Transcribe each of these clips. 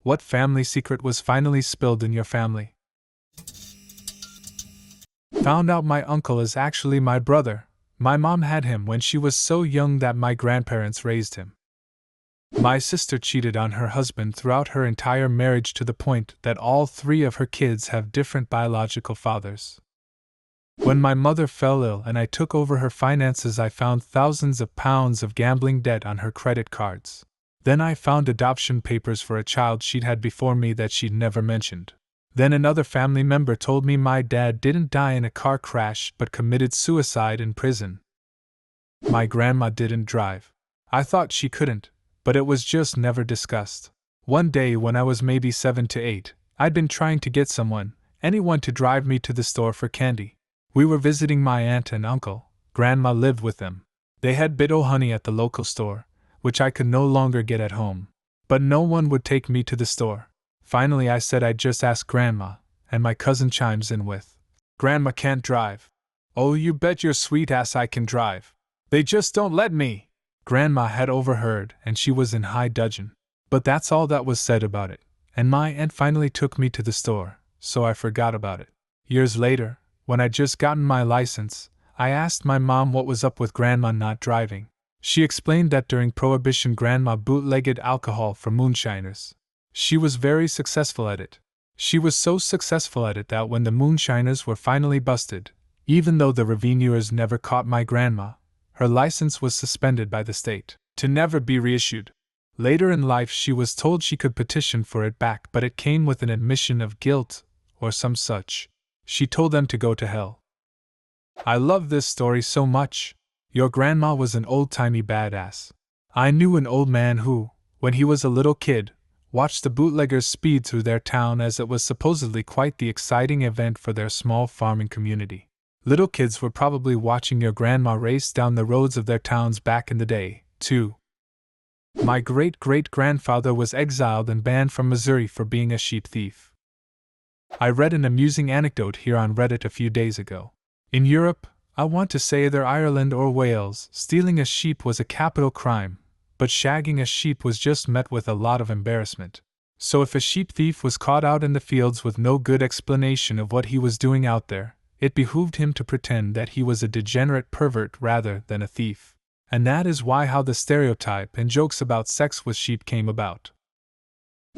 What family secret was finally spilled in your family? Found out my uncle is actually my brother. My mom had him when she was so young that my grandparents raised him. My sister cheated on her husband throughout her entire marriage to the point that all three of her kids have different biological fathers. When my mother fell ill and I took over her finances, I found thousands of pounds of gambling debt on her credit cards. Then I found adoption papers for a child she'd had before me that she'd never mentioned. Then another family member told me my dad didn't die in a car crash but committed suicide in prison. My grandma didn't drive. I thought she couldn't, but it was just never discussed. One day when I was maybe 7 to 8, I'd been trying to get anyone to drive me to the store for candy. We were visiting my aunt and uncle. Grandma lived with them. They had bit-o honey at the local store, which I could no longer get at home. But no one would take me to the store. Finally I said I'd just ask Grandma, and my cousin chimes in with, "Grandma can't drive." "Oh, you bet your sweet ass I can drive. They just don't let me." Grandma had overheard, and she was in high dudgeon. But that's all that was said about it, and my aunt finally took me to the store, so I forgot about it. Years later, when I'd just gotten my license, I asked my mom what was up with Grandma not driving. She explained that during Prohibition Grandma bootlegged alcohol for moonshiners. She was very successful at it. She was so successful at it that when the moonshiners were finally busted, even though the revenuers never caught my grandma, her license was suspended by the state, to never be reissued. Later in life she was told she could petition for it back, but it came with an admission of guilt, or some such. She told them to go to hell. I love this story so much. Your grandma was an old-timey badass. I knew an old man who, when he was a little kid, watched the bootleggers speed through their town as it was supposedly quite the exciting event for their small farming community. Little kids were probably watching your grandma race down the roads of their towns back in the day, too. My great-great-grandfather was exiled and banned from Missouri for being a sheep thief. I read an amusing anecdote here on Reddit a few days ago. In Europe, I want to say either Ireland or Wales, stealing a sheep was a capital crime, but shagging a sheep was just met with a lot of embarrassment. So if a sheep thief was caught out in the fields with no good explanation of what he was doing out there, it behooved him to pretend that he was a degenerate pervert rather than a thief. And that is how the stereotype and jokes about sex with sheep came about.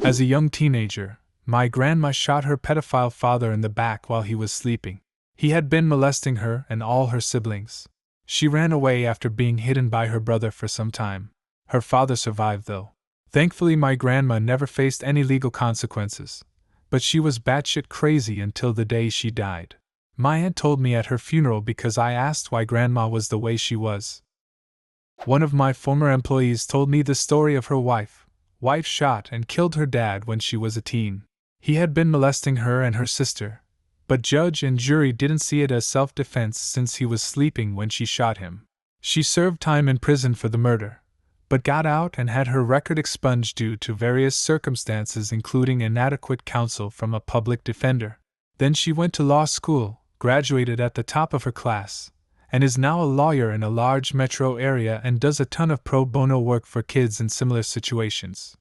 As a young teenager, my grandma shot her pedophile father in the back while he was sleeping. He had been molesting her and all her siblings. She ran away after being hidden by her brother for some time. Her father survived though. Thankfully my grandma never faced any legal consequences, but she was batshit crazy until the day she died. My aunt told me at her funeral because I asked why grandma was the way she was. One of my former employees told me the story of her wife. Wife shot and killed her dad when she was a teen. He had been molesting her and her sister, but judge and jury didn't see it as self-defense since he was sleeping when she shot him. She served time in prison for the murder, but got out and had her record expunged due to various circumstances including inadequate counsel from a public defender. Then she went to law school, graduated at the top of her class, and is now a lawyer in a large metro area and does a ton of pro bono work for kids in similar situations.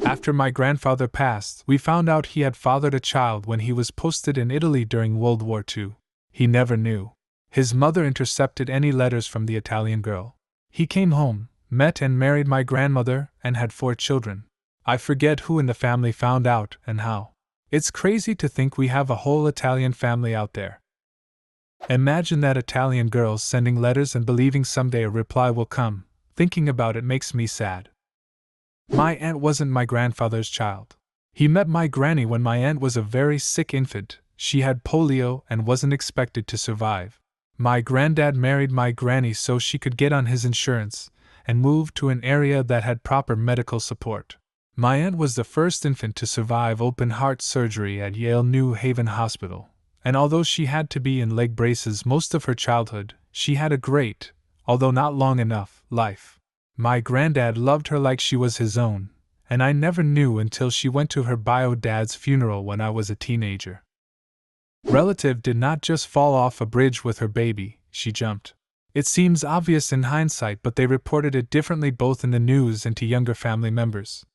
After my grandfather passed, we found out he had fathered a child when he was posted in Italy during World War II. He never knew. His mother intercepted any letters from the Italian girl. He came home, met and married my grandmother, and had 4 children. I forget who in the family found out and how. It's crazy to think we have a whole Italian family out there. Imagine that Italian girls sending letters and believing someday a reply will come. Thinking about it makes me sad. My aunt wasn't my grandfather's child. He met my granny when my aunt was a very sick infant. She had polio and wasn't expected to survive. My granddad married my granny so she could get on his insurance and moved to an area that had proper medical support. My aunt was the first infant to survive open heart surgery at Yale New Haven Hospital, and although she had to be in leg braces most of her childhood, she had a great, although not long enough, life. My granddad loved her like she was his own, and I never knew until she went to her bio dad's funeral when I was a teenager. Relative did not just fall off a bridge with her baby, she jumped. It seems obvious in hindsight, but they reported it differently both in the news and to younger family members.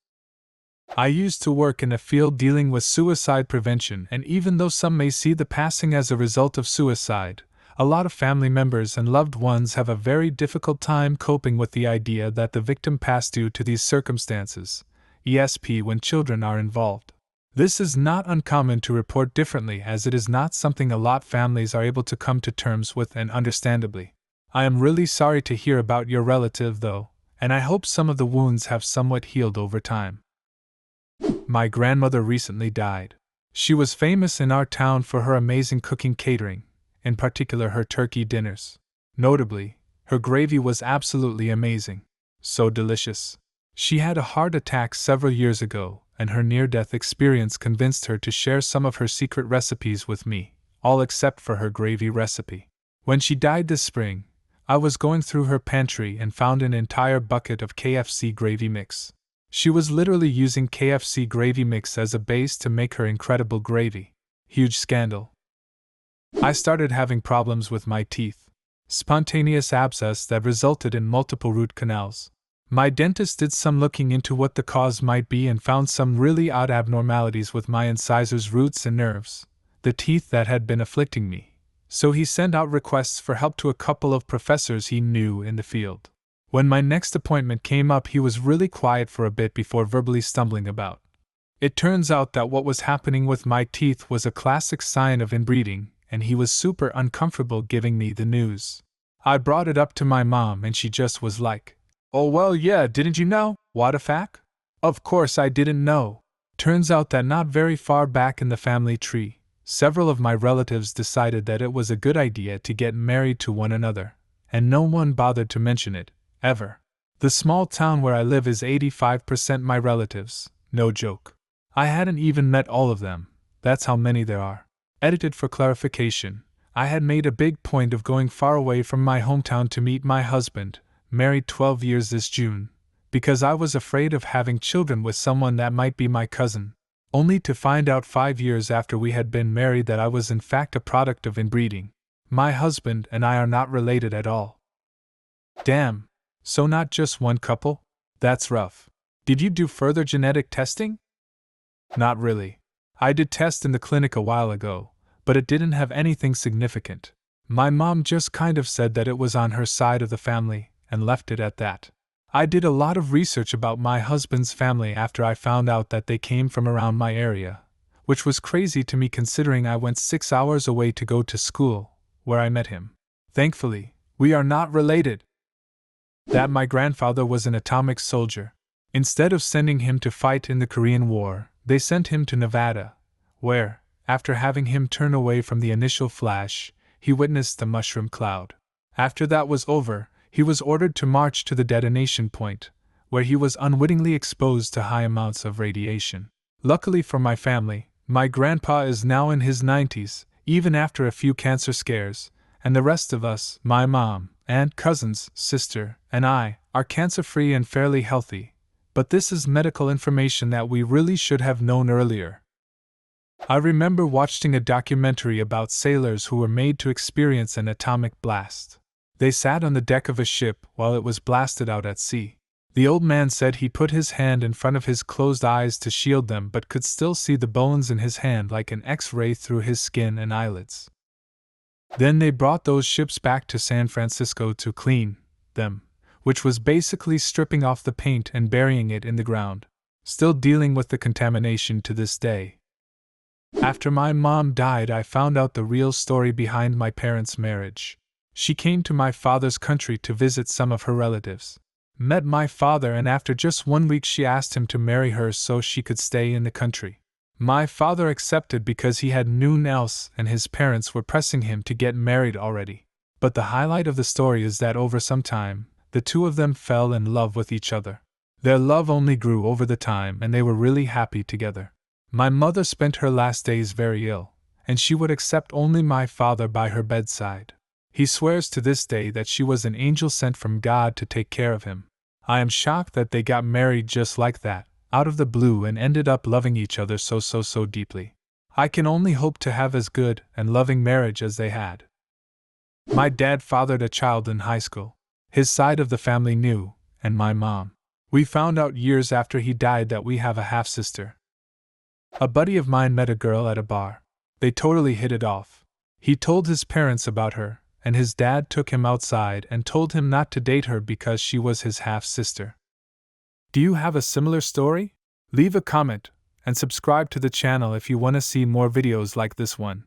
I used to work in a field dealing with suicide prevention, and even though some may see the passing as a result of suicide, a lot of family members and loved ones have a very difficult time coping with the idea that the victim passed due to these circumstances, ESP when children are involved. This is not uncommon to report differently, as it is not something a lot families are able to come to terms with, and understandably. I am really sorry to hear about your relative though, and I hope some of the wounds have somewhat healed over time. My grandmother recently died. She was famous in our town for her amazing cooking catering, in particular her turkey dinners. Notably, her gravy was absolutely amazing. So delicious. She had a heart attack several years ago, and her near-death experience convinced her to share some of her secret recipes with me, all except for her gravy recipe. When she died this spring, I was going through her pantry and found an entire bucket of KFC gravy mix. She was literally using KFC gravy mix as a base to make her incredible gravy. Huge scandal. I started having problems with my teeth. Spontaneous abscess that resulted in multiple root canals. My dentist did some looking into what the cause might be and found some really odd abnormalities with my incisors, roots, and nerves, the teeth that had been afflicting me. So he sent out requests for help to a couple of professors he knew in the field. When my next appointment came up, he was really quiet for a bit before verbally stumbling about. It turns out that what was happening with my teeth was a classic sign of inbreeding, and he was super uncomfortable giving me the news. I brought it up to my mom and she just was like, "Oh well, yeah, didn't you know? What a fact?" Of course I didn't know. Turns out that not very far back in the family tree, several of my relatives decided that it was a good idea to get married to one another, and no one bothered to mention it, ever. The small town where I live is 85% my relatives, no joke. I hadn't even met all of them, that's how many there are. Edited for clarification, I had made a big point of going far away from my hometown to meet my husband, married 12 years this June, because I was afraid of having children with someone that might be my cousin, only to find out 5 years after we had been married that I was in fact a product of inbreeding. My husband and I are not related at all. Damn. So not just one couple? That's rough. Did you do further genetic testing? Not really. I did test in the clinic a while ago, but it didn't have anything significant. My mom just kind of said that it was on her side of the family, and left it at that. I did a lot of research about my husband's family after I found out that they came from around my area, which was crazy to me considering I went 6 hours away to go to school, where I met him. Thankfully, we are not related. That my grandfather was an atomic soldier. Instead of sending him to fight in the Korean War, they sent him to Nevada, where, after having him turn away from the initial flash, he witnessed the mushroom cloud. After that was over, he was ordered to march to the detonation point, where he was unwittingly exposed to high amounts of radiation. Luckily for my family, my grandpa is now in his 90s, even after a few cancer scares, and the rest of us, my mom, aunt, cousins, sister, and I, are cancer-free and fairly healthy. But this is medical information that we really should have known earlier. I remember watching a documentary about sailors who were made to experience an atomic blast. They sat on the deck of a ship while it was blasted out at sea. The old man said he put his hand in front of his closed eyes to shield them but could still see the bones in his hand like an X-ray through his skin and eyelids. Then they brought those ships back to San Francisco to clean them, which was basically stripping off the paint and burying it in the ground. Still dealing with the contamination to this day. After my mom died, I found out the real story behind my parents' marriage. She came to my father's country to visit some of her relatives. Met my father, and after just 1 week she asked him to marry her so she could stay in the country. My father accepted because he had nothing else and his parents were pressing him to get married already. But the highlight of the story is that over some time, the two of them fell in love with each other. Their love only grew over the time and they were really happy together. My mother spent her last days very ill, and she would accept only my father by her bedside. He swears to this day that she was an angel sent from God to take care of him. I am shocked that they got married just like that, out of the blue, and ended up loving each other so deeply. I can only hope to have as good and loving marriage as they had. My dad fathered a child in high school. His side of the family knew, and my mom. We found out years after he died that we have a half-sister. A buddy of mine met a girl at a bar. They totally hit it off. He told his parents about her, and his dad took him outside and told him not to date her because she was his half-sister. Do you have a similar story? Leave a comment and subscribe to the channel if you want to see more videos like this one.